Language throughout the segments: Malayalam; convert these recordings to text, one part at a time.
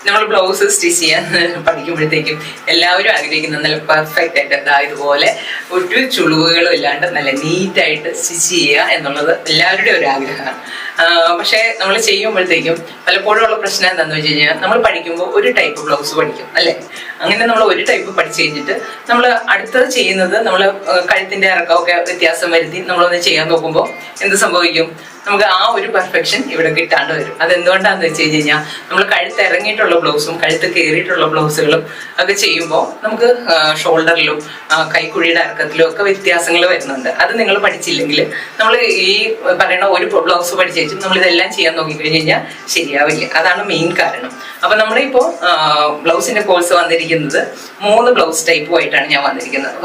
നമ്മൾ ബ്ലൗസ് സ്റ്റിച്ച് ചെയ്യാൻ പഠിക്കുമ്പോഴത്തേക്കും എല്ലാവരും ആഗ്രഹിക്കുന്നത് നല്ല പെർഫെക്റ്റ് ആയിട്ട് എന്താ ഇതുപോലെ ഒരു ചുളിവുകളും ഇല്ലാണ്ട് നല്ല നീറ്റായിട്ട് സ്റ്റിച്ച് ചെയ്യുക എന്നുള്ളത് എല്ലാവരുടെയും ഒരു ആഗ്രഹമാണ്. പക്ഷേ നമ്മൾ ചെയ്യുമ്പോഴത്തേക്കും പലപ്പോഴും ഉള്ള പ്രശ്നം എന്താണെന്ന് വെച്ച് കഴിഞ്ഞാൽ നമ്മൾ പഠിക്കുമ്പോൾ ഒരു ടൈപ്പ് ബ്ലൗസ് പഠിക്കും അല്ലേ. അങ്ങനെ നമ്മൾ ഒരു ടൈപ്പ് പഠിച്ചു കഴിഞ്ഞിട്ട് നമ്മൾ അടുത്തത് ചെയ്യുന്നത് നമ്മൾ കഴുത്തിന്റെ ഇറക്കമൊക്കെ വ്യത്യാസം വരുത്തി നമ്മളൊന്ന് ചെയ്യാൻ നോക്കുമ്പോൾ എന്ത് സംഭവിക്കും? നമുക്ക് ആ ഒരു പെർഫെക്ഷൻ ഇവിടെ കിട്ടാണ്ട് വരും. അതെന്തുകൊണ്ടാന്ന് വെച്ച് കഴിഞ്ഞാൽ നമ്മൾ കഴുത്ത് ഇറങ്ങിയിട്ടുള്ള ബ്ലൗസും കഴുത്ത് കയറിയിട്ടുള്ള ബ്ലൗസുകളും ഒക്കെ ചെയ്യുമ്പോൾ നമുക്ക് ഷോൾഡറിലും കൈക്കുഴിയുടെ ഇറക്കത്തിലും ഒക്കെ വ്യത്യാസങ്ങൾ വരുന്നുണ്ട്. അത് നിങ്ങൾ പഠിച്ചില്ലെങ്കിൽ നമ്മൾ ഈ പറയുന്ന ഒരു ബ്ലൗസ് പഠിച്ചു വെച്ചും നമ്മൾ ഇതെല്ലാം ചെയ്യാൻ നോക്കിക്കഴിഞ്ഞ് കഴിഞ്ഞാൽ ശരിയാവില്ല. അതാണ് മെയിൻ കാരണം. അപ്പൊ നമ്മളിപ്പോ ബ്ലൗസിന്റെ കോഴ്സ് വന്നിരിക്കുന്നത് 3 ബ്ലൗസ് ടൈപ്പുമായിട്ടാണ് ഞാൻ വന്നിരിക്കുന്നത്.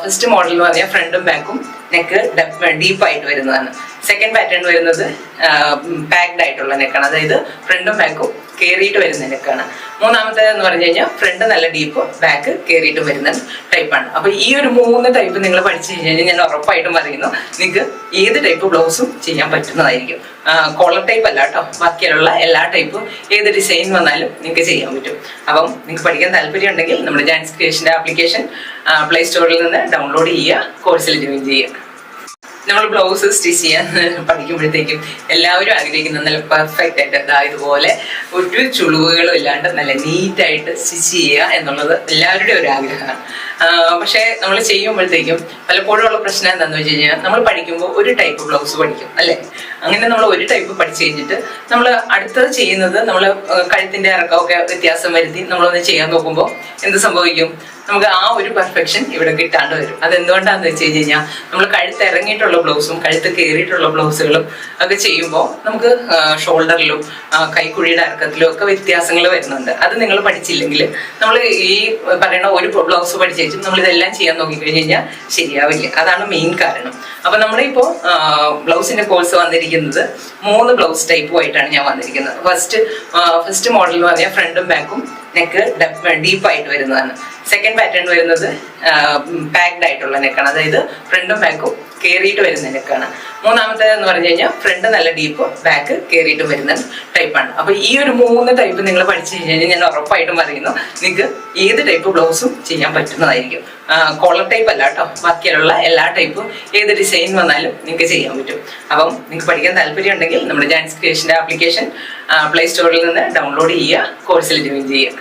ഫസ്റ്റ് മോഡൽ എന്ന് പറഞ്ഞാൽ ഫ്രണ്ടും ബാക്കും നെക്ക് ഡീപ്പായിട്ട് വരുന്നതാണ്. സെക്കൻഡ് പാറ്റേൺ വരുന്നത് പാക്ഡ് ആയിട്ടുള്ള നെക്കാണ്, അതായത് ഫ്രണ്ടും ബാക്കും കയറിയിട്ട് വരുന്ന നെക്കാണ്. മൂന്നാമത്തേത് എന്ന് പറഞ്ഞു കഴിഞ്ഞാൽ ഫ്രണ്ട് നല്ല ഡീപ്പ്, ബാക്ക് കയറിയിട്ട് വരുന്ന ടൈപ്പാണ്. അപ്പൊ ഈ ഒരു 3 ടൈപ്പ് നിങ്ങൾ പഠിച്ചു കഴിഞ്ഞാൽ ഞാൻ ഉറപ്പായിട്ടും പറയുന്നു നിങ്ങൾക്ക് ഏത് ടൈപ്പ് ബ്ലൗസും ചെയ്യാൻ പറ്റുന്നതായിരിക്കും. കോളർ ടൈപ്പ് അല്ല കേട്ടോ, ബാക്കിയുള്ള എല്ലാ ടൈപ്പും ഏത് ഡിസൈൻ വന്നാലും നിങ്ങൾക്ക് ചെയ്യാൻ പറ്റും. അപ്പം നിങ്ങൾക്ക് പഠിക്കാൻ താല്പര്യം ഉണ്ടെങ്കിൽ നമ്മുടെ ജാൻസ് ക്രിയേഷന്റെ ആപ്ലിക്കേഷൻ പ്ലേ സ്റ്റോറിൽ നിന്ന് ഡൗൺലോഡ് ചെയ്യുക, കോഴ്സിൽ ജോയിൻ ചെയ്യുക. നമ്മൾ ബ്ലൗസ് സ്റ്റിച്ച് ചെയ്യാൻ പഠിക്കുമ്പോഴത്തേക്കും എല്ലാവരും ആഗ്രഹിക്കുന്നത് നല്ല പെർഫെക്റ്റ് ആയിട്ട് എന്താ ഇതുപോലെ ഒരു ചുളിവുകളും ഇല്ലാണ്ട് നല്ല നീറ്റായിട്ട് സ്റ്റിച്ച് ചെയ്യുക എന്നുള്ളത് എല്ലാവരുടെയും ഒരു ആഗ്രഹമാണ്. പക്ഷേ നമ്മൾ ചെയ്യുമ്പോഴത്തേക്കും പലപ്പോഴും ഉള്ള പ്രശ്നം എന്താണെന്ന് വെച്ച് കഴിഞ്ഞാൽ നമ്മൾ പഠിക്കുമ്പോൾ ഒരു ടൈപ്പ് ബ്ലൗസ് പഠിക്കും അല്ലേ. അങ്ങനെ നമ്മൾ ഒരു ടൈപ്പ് പഠിച്ചു കഴിഞ്ഞിട്ട് നമ്മൾ അടുത്തത് ചെയ്യുന്നത് നമ്മൾ കഴുത്തിന്റെ ഇറക്കമൊക്കെ വ്യത്യാസം വരുത്തി നമ്മളൊന്ന് ചെയ്യാൻ നോക്കുമ്പോൾ എന്ത് സംഭവിക്കും? നമുക്ക് ആ ഒരു പെർഫെക്ഷൻ ഇവിടെ കിട്ടാണ്ട് വരും. അതെന്തുകൊണ്ടാന്ന് വെച്ച് കഴിഞ്ഞാൽ നമ്മൾ കഴുത്ത് ഇറങ്ങിയിട്ടുള്ള ബ്ലൗസും കഴുത്ത് കയറിയിട്ടുള്ള ബ്ലൗസുകളും ഒക്കെ ചെയ്യുമ്പോൾ നമുക്ക് ഷോൾഡറിലും കൈക്കുഴിയുടെ ഇറക്കത്തിലും ഒക്കെ വ്യത്യാസങ്ങൾ വരുന്നുണ്ട്. അത് നിങ്ങൾ പഠിച്ചില്ലെങ്കിൽ നമ്മൾ ഈ പറയുന്ന ഒരു ബ്ലൗസ് പഠിച്ചു വെച്ചും നമ്മൾ ഇതെല്ലാം ചെയ്യാൻ നോക്കിക്കഴിഞ്ഞ് കഴിഞ്ഞാൽ ശരിയാവില്ല. അതാണ് മെയിൻ കാരണം. അപ്പൊ നമ്മളിപ്പോ ബ്ലൗസിന്റെ കോഴ്സ് വന്നിരിക്കുന്നത് 3 ബ്ലൗസ് ടൈപ്പുമായിട്ടാണ് ഞാൻ വന്നിരിക്കുന്നത്. ഫസ്റ്റ് മോഡൽ എന്ന് പറഞ്ഞാൽ ഫ്രണ്ടും ബാക്കും നെക്ക് ഡീപ്പായിട്ട് വരുന്നതാണ്. സെക്കൻഡ് പാറ്റേൺ വരുന്നത് പാക്ഡ് ആയിട്ടുള്ള നെക്കാണ്, അതായത് ഫ്രണ്ടും ബാക്കും കയറിയിട്ട് വരുന്ന നെക്കാണ്. മൂന്നാമത്തേത് എന്ന് പറഞ്ഞു കഴിഞ്ഞാൽ ഫ്രണ്ട് നല്ല ഡീപ്പ്, ബാക്ക് കയറിയിട്ട് വരുന്ന ടൈപ്പാണ്. അപ്പൊ ഈ ഒരു 3 ടൈപ്പ് നിങ്ങൾ പഠിച്ചു കഴിഞ്ഞാൽ ഞാൻ ഉറപ്പായിട്ടും പറയുന്നു നിങ്ങൾക്ക് ഏത് ടൈപ്പ് ബ്ലൗസും ചെയ്യാൻ പറ്റുന്നതായിരിക്കും. കോളർ ടൈപ്പ് അല്ല കേട്ടോ, ബാക്കിയുള്ള എല്ലാ ടൈപ്പും ഏത് ഡിസൈൻ വന്നാലും നിങ്ങൾക്ക് ചെയ്യാൻ പറ്റും. അപ്പം നിങ്ങൾക്ക് പഠിക്കാൻ താല്പര്യം ഉണ്ടെങ്കിൽ നമ്മുടെ ജാൻസ് ക്രിയേഷന്റെ ആപ്ലിക്കേഷൻ പ്ലേ സ്റ്റോറിൽ നിന്ന് ഡൗൺലോഡ് ചെയ്യുക, കോഴ്സിൽ ജോയിൻ ചെയ്യുക.